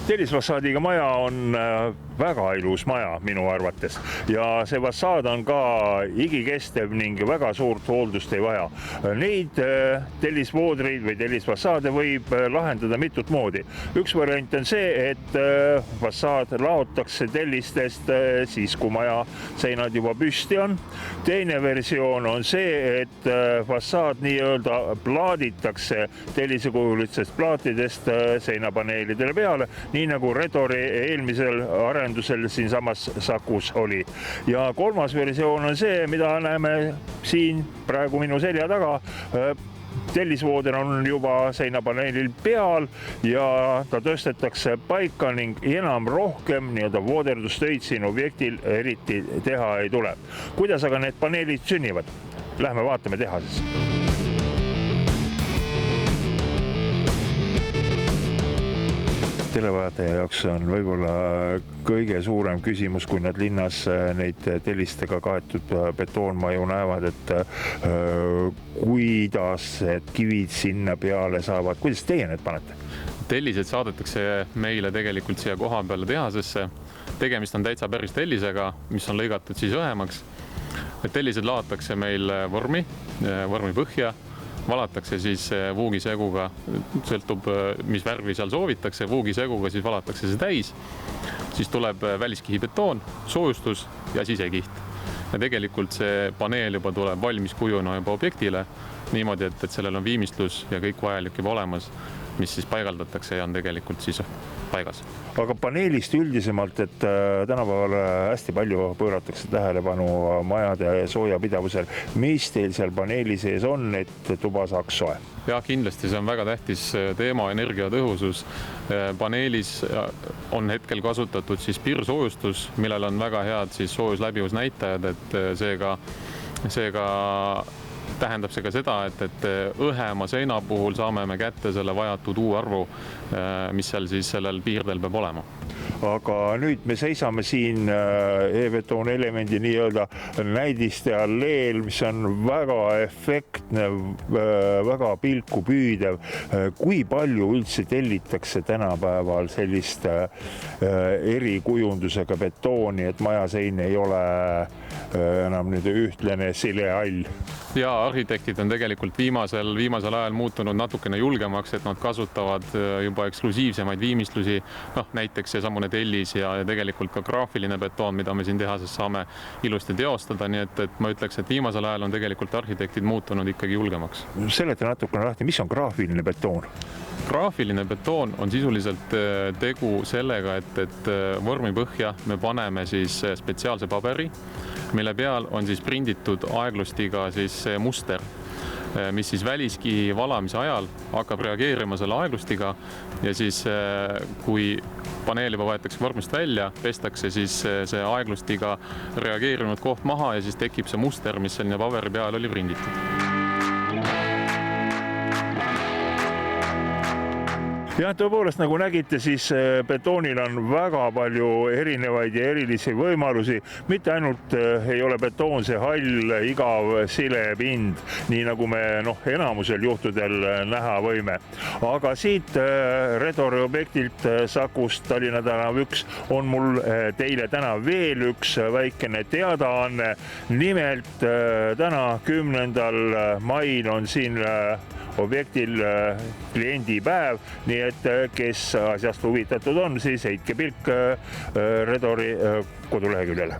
Tellisfassaadiga maja on väga ilus maja minu arvates ja see fassaad on ka igikestev ning väga suurt hooldust ei vaja. Neid tellisvoodreid või tellisfassaade võib lahendada mitut moodi. Üks variant on see, et fassaad laotakse tellistest siis, kui maja seinad juba püsti on. Teine versioon on see, et fassaad nii-öelda plaaditakse tellisekuulistest plaatidest seinapaneelidele peale, nii nagu Redori eelmisel arendusel siinsamas Sakus oli. Ja kolmas versioon on see, mida näeme siin praegu minu selja taga. Tellisvooder on juba seinapaneelil peal ja ta tõstetakse paika ning enam rohkem nii-öelda vooderdustöid siin objektil eriti teha ei tule. Kuidas aga need paneelid sünnivad? Lähme vaatame tehases. Televaataja jaoks on võib-olla kõige suurem küsimus, kui nad linnas neid tellistega kaetud betoonmaju näevad, et kuidas kivid sinna peale saavad. Kuidas teie need panete? Tellised saadetakse meile tegelikult siia koha peale tehasesse. Tegemist on täitsa päris tellisega, mis on lõigatud siis õhemaks. Tellised laotakse meil vormi põhja. Valatakse siis vuugiseguga, sõltub mis värvi seal soovitakse, vuugiseguga siis valatakse see täis, siis tuleb väliskihi betoon, soojustus ja sisekiht. Ja tegelikult see paneel juba tuleb valmis kujuna juba objektile niimoodi, et sellel on viimistlus ja kõik vajalik juba olemas, mis siis paigaldatakse ja on tegelikult siis paigas. Aga paneelist üldisemalt, et tänapäeval hästi palju pööratakse tähelepanu majade soojapidavusel. Mis teil seal paneeli sees on, et tuba saaks soe? Ja kindlasti see on väga tähtis teema, energiatõhusus. Paneelis on hetkel kasutatud siis piirsoojustus, millel on väga head siis soojusläbivusnäitajad, et seega tähendab see ka seda, et õhema seina puhul saame me kätte selle vajatud U-arvu, mis seal siis sellel piirdel peab olema. Aga nüüd me seisame siin e-betoon elemendi nii-öelda näidiste alleel, mis on väga efektne, väga pilku püüdev. Kui palju üldse tellitakse tänapäeval sellist erikujundusega betooni, et majasein ei ole enam nüüd ühtlane sileall? Ja arhitektid on tegelikult viimasel ajal muutunud natukene julgemaks, et nad kasutavad juba eksklusiivsemaid viimistlusi, näiteks see samune tellis ja tegelikult ka graafiline betoon, mida me siin tehases saame ilusti teostada, nii et ma ütleks, et viimasel ajal on tegelikult arhitektid muutunud ikkagi julgemaks. Seleta natukene lahti, mis on graafiline betoon? Graafiline betoon on sisuliselt tegu sellega, et vormi põhja me paneme siis spetsiaalse paberi, mille peal on siis prinditud aeglustiga siis muster, mis siis väliskihi valamise ajal hakkab reageerima selle aeglustiga ja siis kui paneel juba võetakse vormist välja, pestakse siis see aeglustiga reageerinud koht maha ja siis tekib see muster, mis selline paberi peal oli prinditud. Ja tõepoolest, nagu nägite, siis betoonil on väga palju erinevaid ja erilisi võimalusi. Mitte ainult ei ole betoon see hall, igav, sile pind, nii nagu me enamusel juhtudel näha võime. Aga siit Redori objektilt Sakust Tallinna tänav 1 on mul teile täna veel üks väikene teadaanne. Nimelt täna 10. mail on siin objektil kliendipäev, nii et kes asjast huvitatud on, siis heitke pilk Redori koduleheküljele.